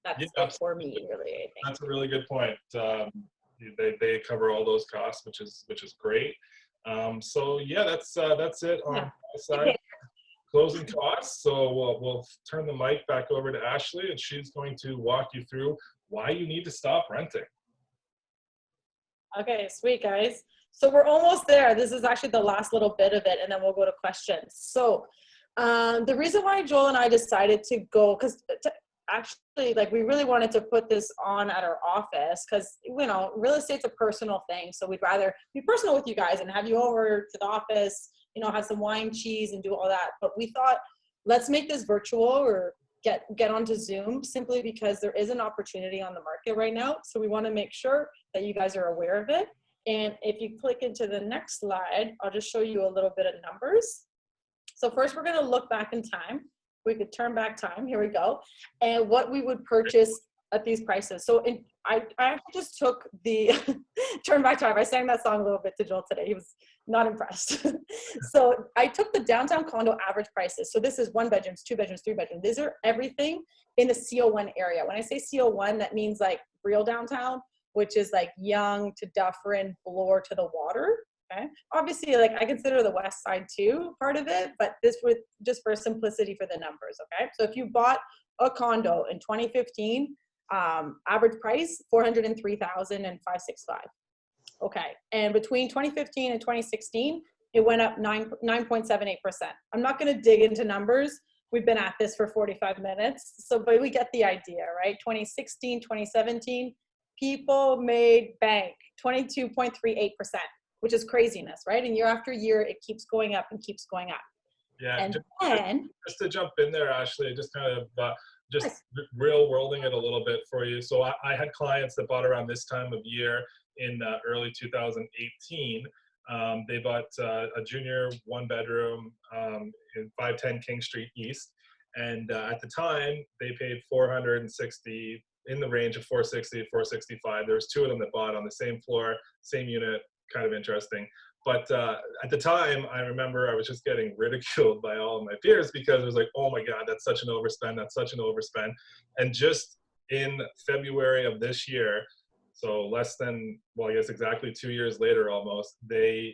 that's for me, really. I think that's a really good point. They cover all those costs, which is great. So yeah, that's it on my side. Closing costs. So we'll turn the mic back over to Ashley, and she's going to walk you through why you need to stop renting. Okay, sweet guys. So we're almost there. This is actually the last little bit of it, and then we'll go to questions. So the reason why Joel and I decided to go, because actually, like, we really wanted to put this on at our office, because, you know, real estate's a personal thing. So we'd rather be personal with you guys and have you over to the office, you know, have some wine, cheese, and do all that. But we thought, let's make this virtual or get onto Zoom, simply because there is an opportunity on the market right now. So we want to make sure that you guys are aware of it. And if you click into the next slide, I'll just show you a little bit of numbers. So first, we're going to look back in time. We could turn back time. Here we go. And what we would purchase at these prices. So I actually just took the turn back time. I sang that song a little bit to Joel today. He was not impressed. So I took the downtown condo average prices. So this is 1 bedrooms, 2 bedrooms, 3 bedrooms. These are everything in the CO1 area. When I say CO1, that means like real downtown, which is like Yonge to Dufferin, Bloor to the water. Okay. Obviously, like, I consider the west side too part of it, but this would just for simplicity for the numbers. Okay. So if you bought a condo in 2015, average price $403,565. Okay. And between 2015 and 2016, it went up 9.78%. I'm not going to dig into numbers. We've been at this for 45 minutes. So, but we get the idea, right? 2016, 2017, people made bank 22.38%, which is craziness, right? And year after year, it keeps going up and keeps going up. Yeah. And just to jump in there, Ashley, just kind of real worlding it a little bit for you. So I had clients that bought around this time of year in early 2018. They bought a junior 1 bedroom in 510 King Street East. And at the time, they paid $460, in the range of $460 to $465. There was 2 of them that bought on the same floor, same unit, kind of interesting. But at the time, I remember I was just getting ridiculed by all of my peers because it was like, oh my God, that's such an overspend. That's such an overspend. And just in February of this year, so less than, well, I guess exactly 2 years later almost, 2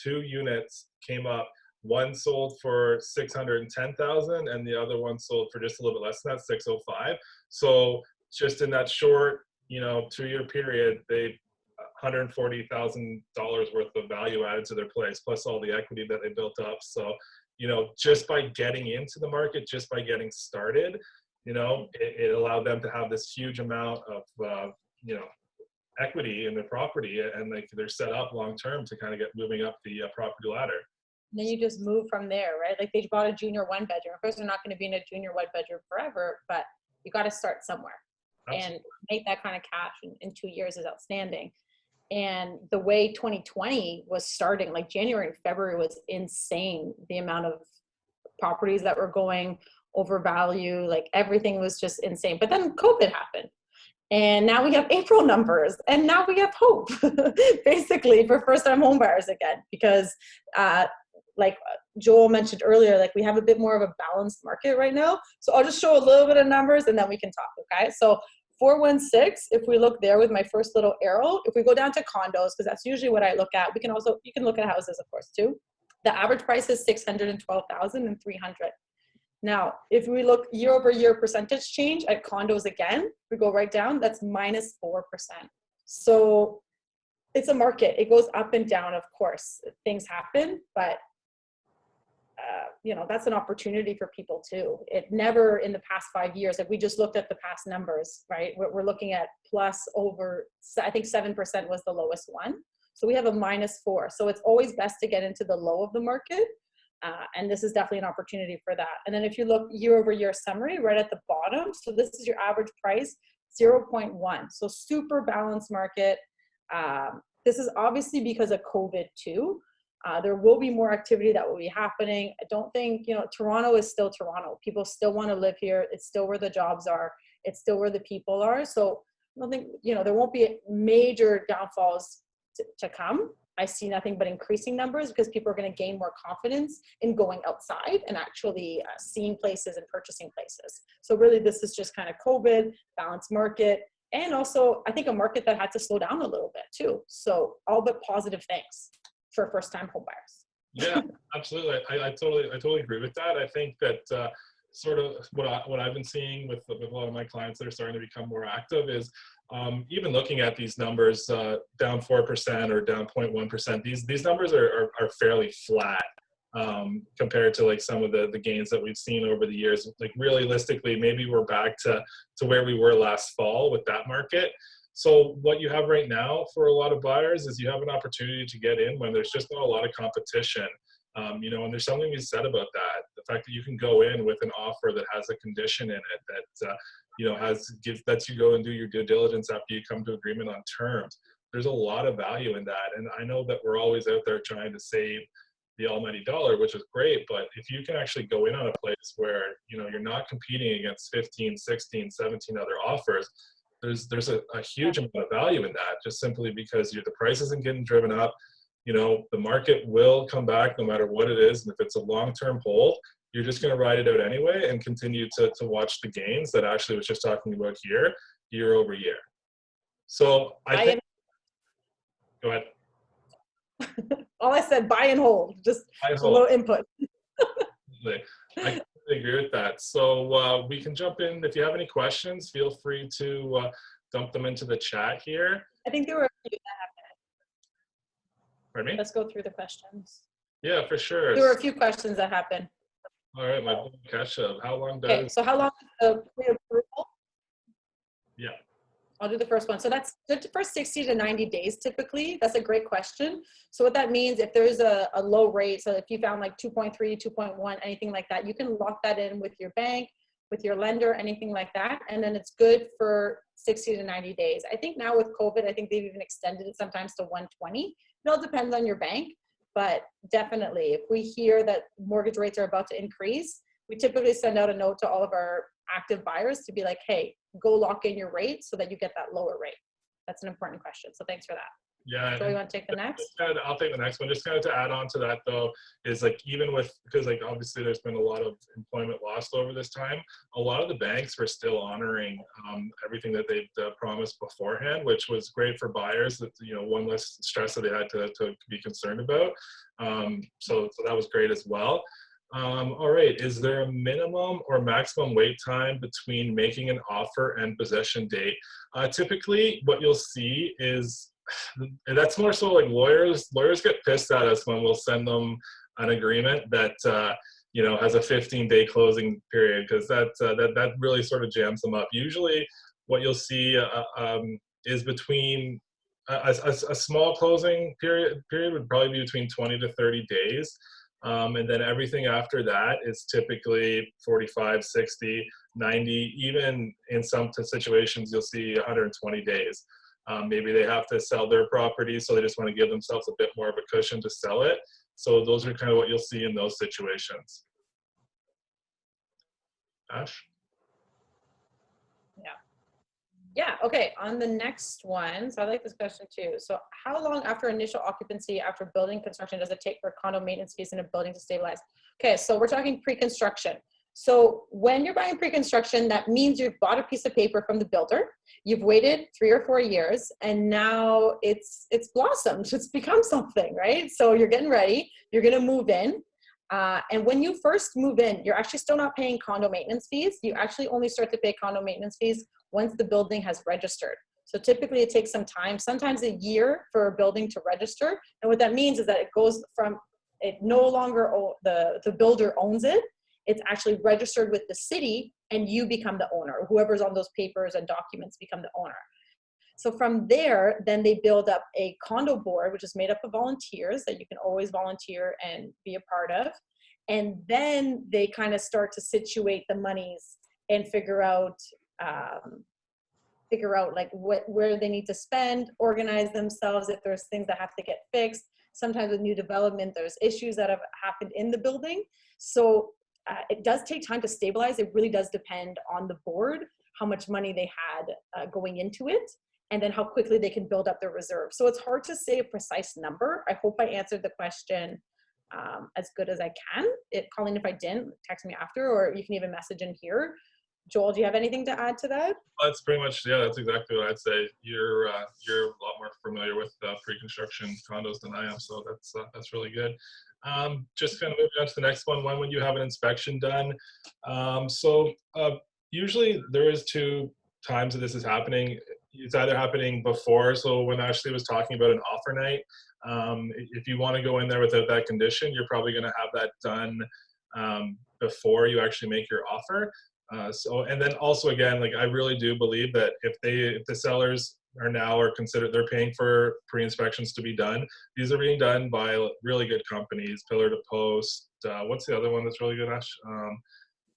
units came up. One sold for $610,000 and the other one sold for just a little bit less than that, $605,000. So just in that short, 2-year period, they $140,000 worth of value added to their place, plus all the equity that they built up. So, just by getting into the market, just by getting started, it allowed them to have this huge amount of, equity in the property, and like they're set up long term to kind of get moving up the property ladder. And then you just move from there, right? Like they bought a junior one bedroom. Of course, they're not going to be in a junior one bedroom forever, but you got to start somewhere. Absolutely. And make that kind of cash in 2 years is outstanding. And the way 2020 was starting, like January and February was insane. The amount of properties that were going over value, like everything was just insane. But then COVID happened. And now we have April numbers, and now we have hope, basically, for first-time home buyers again, because like Joel mentioned earlier, like we have a bit more of a balanced market right now. So I'll just show a little bit of numbers and then we can talk, okay? So 416, if we look there with my first little arrow, if we go down to condos, because that's usually what I look at, we can also, you can look at houses, of course, too. The average price is 612,300. Now, if we look year over year percentage change at condos again, we go right down, that's minus 4%. So it's a market. It goes up and down, of course. Things happen, but you know, that's an opportunity for people too. It never in the past 5 years, if we just looked at the past numbers, right? We're looking at plus over, I think 7% was the lowest one. So we have a minus 4. So it's always best to get into the low of the market. And this is definitely an opportunity for that. And then if you look year over year summary right at the bottom, so this is your average price, 0.1. So super balanced market. This is obviously because of COVID too. There will be more activity that will be happening. I don't think, you know, Toronto is still Toronto. People still want to live here. It's still where the jobs are. It's still where the people are. So I don't think, you know, there won't be major downfalls to come. I see nothing but increasing numbers because people are going to gain more confidence in going outside and actually seeing places and purchasing places. So really this is just kind of COVID, balanced market, and also I think a market that had to slow down a little bit too. So all but positive things for first-time home buyers. Yeah, absolutely. I totally agree with that. I think that sort of what I've been seeing with a lot of my clients that are starting to become more active is even looking at these numbers down 4% or down 0.1%. These numbers are fairly flat compared to like some of the gains that we've seen over the years. Like realistically, maybe we're back to where we were last fall with that market. So what you have right now for a lot of buyers is you have an opportunity to get in when there's just not a lot of competition. You know, and there's something to be said about that. The fact that you can go in with an offer that has a condition in it that, you know, lets you go and do your due diligence after you come to agreement on terms. There's a lot of value in that. And I know that we're always out there trying to save the almighty dollar, which is great. But if you can actually go in on a place where, you know, you're not competing against 15, 16, 17 other offers, there's a huge amount of value in that, just simply because the price isn't getting driven up. You know, the market will come back no matter what it is. And if it's a long-term hold, you're just going to ride it out anyway and continue to watch the gains that Ashley was just talking about here, year over year. So I think, go ahead. All I said, buy and hold, just a little input. I agree with that. So we can jump in. If you have any questions, feel free to dump them into the chat here. I think there were a few that happened. Pardon me? Let's go through the questions. Yeah, for sure. There were a few questions that happened. All right, my catch up. How long does? Okay, so how long is the pre-approval? Yeah. I'll do the first one. So that's the first 60 to 90 days typically. That's a great question. So what that means, if there's a low rate, so if you found like 2.3, 2.1, anything like that, you can lock that in with your bank, with your lender, anything like that. And then it's good for 60 to 90 days. I think now with COVID, I think they've even extended it sometimes to 120. It all depends on your bank, but definitely if we hear that mortgage rates are about to increase, we typically send out a note to all of our active buyers to be like, hey, go lock in your rate so that you get that lower rate. That's an important question. So thanks for that. Yeah. So you want to take the next? I'll take the next one. Just kind of to add on to that though, is like even with, because like obviously there's been a lot of employment lost over this time, a lot of the banks were still honoring everything that they'd promised beforehand, which was great for buyers. That, you know, one less stress that they had to be concerned about. So that was great as well. All right, is there a minimum or maximum wait time between making an offer and possession date? Typically what you'll see is, and that's more so like lawyers get pissed at us when we'll send them an agreement that you know, has a 15-day closing period, because that really sort of jams them up. Usually what you'll see is between a small closing period would probably be between 20 to 30 days. And then everything after that is typically 45, 60, 90, even in some situations, you'll see 120 days. Maybe they have to sell their property, so they just want to give themselves a bit more of a cushion to sell it. So those are kind of what you'll see in those situations. Ash? Yeah, okay, on the next one, so I like this question too. So how long after initial occupancy, after building construction, does it take for condo maintenance fees in a building to stabilize? Okay, so we're talking pre-construction. So when you're buying pre-construction, that means you've bought a piece of paper from the builder, you've waited 3 or 4 years, and now it's blossomed, it's become something, right? So you're getting ready, you're gonna move in. And when you first move in, you're actually still not paying condo maintenance fees. You actually only start to pay condo maintenance fees once the building has registered. So typically it takes some time, sometimes a year for a building to register. And what that means is that it goes from, it no longer, the builder owns it, it's actually registered with the city and you become the owner. Whoever's on those papers and documents become the owner. So from there, then they build up a condo board, which is made up of volunteers that you can always volunteer and be a part of. And then they kind of start to situate the monies and figure out like where they need to spend, organize themselves if there's things that have to get fixed. Sometimes with new development, there's issues that have happened in the building. So it does take time to stabilize. It really does depend on the board, how much money they had going into it, and then how quickly they can build up their reserve. So it's hard to say a precise number. I hope I answered the question as good as I can. Colleen, if I didn't, text me after, or you can even message in here. Joel, do you have anything to add to that? That's pretty much, yeah, that's exactly what I'd say. You're a lot more familiar with pre-construction condos than I am, so that's really good. Just kind of moving on to the next one. When would you have an inspection done? Usually there is 2 times that this is happening. It's either happening before, so when Ashley was talking about an offer night, if you want to go in there without that condition, you're probably going to have that done before you actually make your offer. And then also again, like I really do believe that if the sellers are considered, they're paying for pre-inspections to be done. These are being done by really good companies, Pillar to Post. What's the other one that's really good, Ash?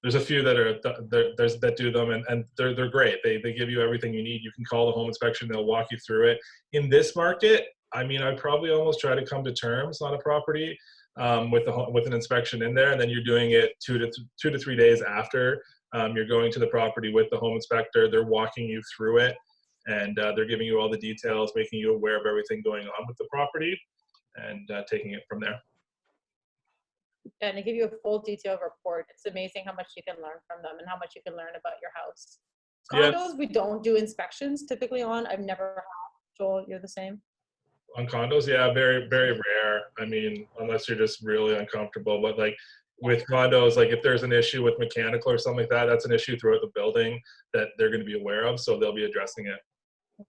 There's a few that do them, and they're great. They give you everything you need. You can call the home inspection; they'll walk you through it. In this market, I mean, I'd probably almost try to come to terms on a property with an inspection in there, and then you're doing it 2 to 3 days after. You're going to the property with the home inspector. They're walking you through it, and they're giving you all the details, making you aware of everything going on with the property, and taking it from there. And they give you a full detailed report. It's amazing how much you can learn from them and how much you can learn about your house. Condos, we don't do inspections typically on. I've never had. Joel, you're the same? On condos, yeah, very, very rare. I mean, unless you're just really uncomfortable. But like with condos, like if there's an issue with mechanical or something like that, that's an issue throughout the building that they're going to be aware of, so they'll be addressing it.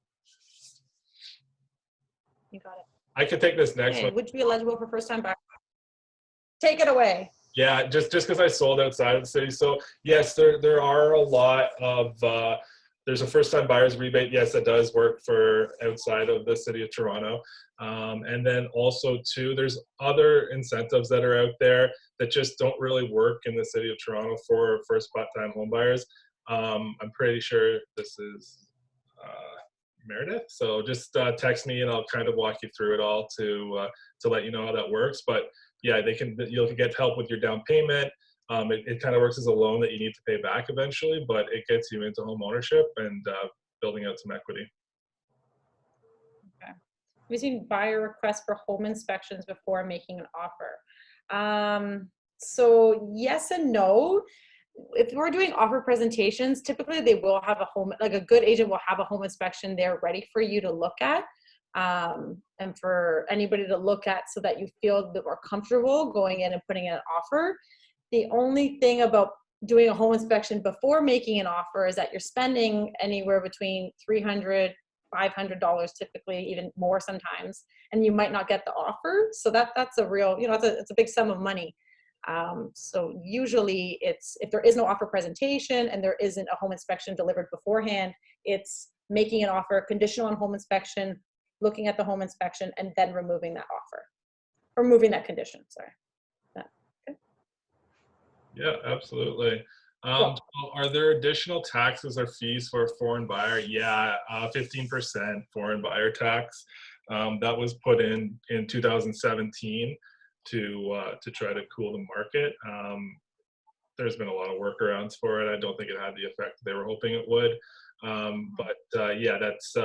You got it. I could take this next one. Would you be eligible for first-time buyers? Take it away. Yeah, just because I sold outside of the city. So yes, there are a lot of, there's a first-time buyer's rebate. Yes, that does work for outside of the city of Toronto. And then also too, there's other incentives that are out there that just don't really work in the city of Toronto for first-time home buyers. I'm pretty sure this is Meredith. So just text me and I'll kind of walk you through it all to let you know how that works. But yeah, you'll get help with your down payment. It kind of works as a loan that you need to pay back eventually, but it gets you into home ownership and building out some equity. Okay. We've seen buyer requests for home inspections before making an offer. So yes and no. If we're doing offer presentations, typically they will have a good agent will have a home inspection there ready for you to look at. And for anybody to look at so that you feel that we're comfortable going in and putting in an offer. The only thing about doing a home inspection before making an offer is that you're spending anywhere between $300, $500, typically even more sometimes, and you might not get the offer. So that's a real, it's a big sum of money. So usually if there is no offer presentation and there isn't a home inspection delivered beforehand, it's making an offer conditional on home inspection, looking at the home inspection and then removing that offer, or removing that condition, sorry. Yeah, absolutely. Cool. So are there additional taxes or fees for a foreign buyer? Yeah, 15% foreign buyer tax. That was put in 2017 to try to cool the market. There's been a lot of workarounds for it. I don't think it had the effect they were hoping it would. But yeah, that's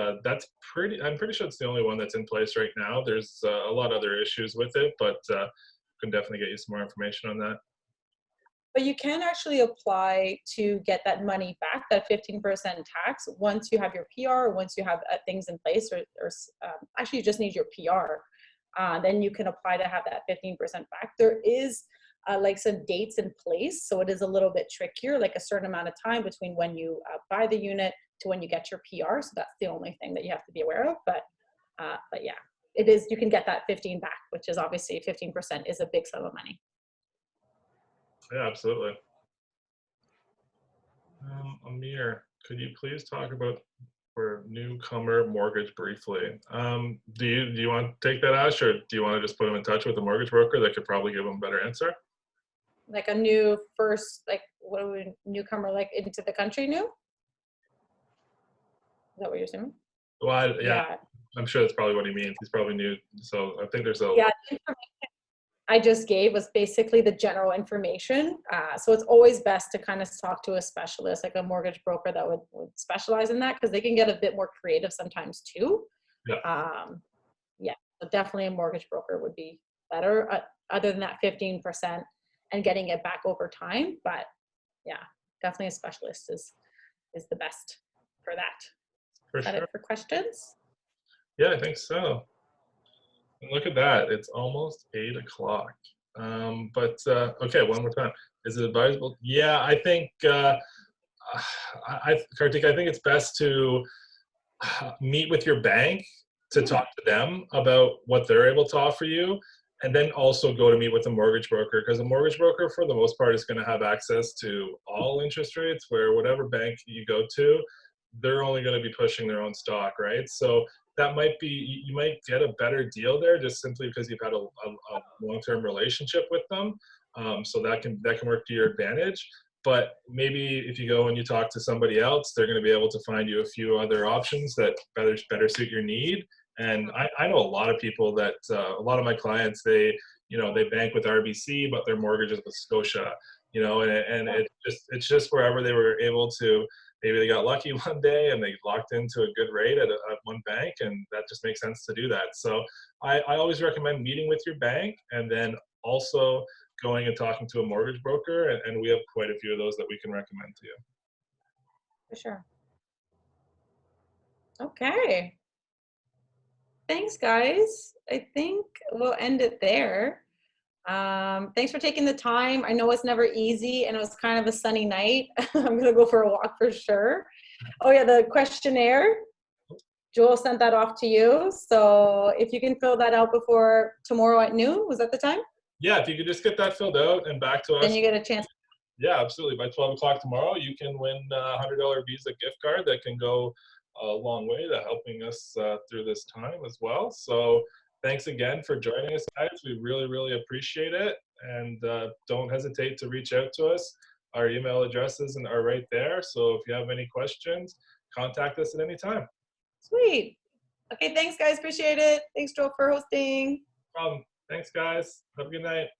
pretty. I'm pretty sure it's the only one that's in place right now. There's a lot of other issues with it, but can definitely get you some more information on that. But you can actually apply to get that money back, that 15% tax, once you have your PR, or once you have things in place, or actually you just need your PR. Then you can apply to have that 15% back. There is like some dates in place, so it is a little bit trickier, like a certain amount of time between when you buy the unit to when you get your PR. So that's the only thing that you have to be aware of. But yeah, it is, you can get that 15 back, which is obviously 15% is a big sum of money. Yeah, absolutely. Amir, could you please talk about for newcomer mortgage briefly? Do you want to take that, Ash, or do you want to just put them in touch with a mortgage broker that could probably give them a better answer? Like a new first, like what are we, newcomer, like into the country new? Is that what you're saying? Well, yeah, I'm sure that's probably what he means. He's probably new, so I think there's a Yeah, the information I just gave was basically the general information. So it's always best to kind of talk to a specialist, like a mortgage broker that would specialize in that, because they can get a bit more creative sometimes too. Yeah. Yeah, so definitely a mortgage broker would be better, other than that 15% and getting it back over time. But yeah, definitely a specialist is the best for that. For Is that sure. it for questions? Yeah, I think so. And look at that, it's almost 8 o'clock. But okay, one more time. Is it advisable? Yeah, I think, Kartik, I think it's best to meet with your bank to talk to them about what they're able to offer you, and then also go to meet with a mortgage broker, because a mortgage broker for the most part is going to have access to all interest rates, where whatever bank you go to, they're only going to be pushing their own stock, right? So that might be, you might get a better deal there just simply because you've had a long-term relationship with them. So that can work to your advantage. But maybe if you go and you talk to somebody else, they're going to be able to find you a few other options that better suit your need. And I know a lot of people that a lot of my clients, they bank with RBC, but their mortgage is with Scotia, and it's just wherever they were able to. Maybe they got lucky one day and they locked into a good rate at one bank, and that just makes sense to do that. So I always recommend meeting with your bank, and then also going and talking to a mortgage broker, and we have quite a few of those that we can recommend to you. For sure. Okay. Thanks, guys. I think we'll end it there. Thanks for taking the time. I know it's never easy, and it was kind of a sunny night. I'm gonna go for a walk for sure. Oh yeah, the questionnaire. Joel sent that off to you. So if you can fill that out before tomorrow at noon, was that the time? Yeah, if you could just get that filled out and back to us. Then you get a chance. Yeah, absolutely. By 12 o'clock tomorrow, you can win a $100 Visa gift card that can go a long way to helping us through this time as well. So thanks again for joining us, guys. We really, really appreciate it. And don't hesitate to reach out to us. Our email addresses are right there. So if you have any questions, contact us at any time. Sweet. Okay, thanks, guys. Appreciate it. Thanks, Joel, for hosting. No problem. Thanks, guys. Have a good night.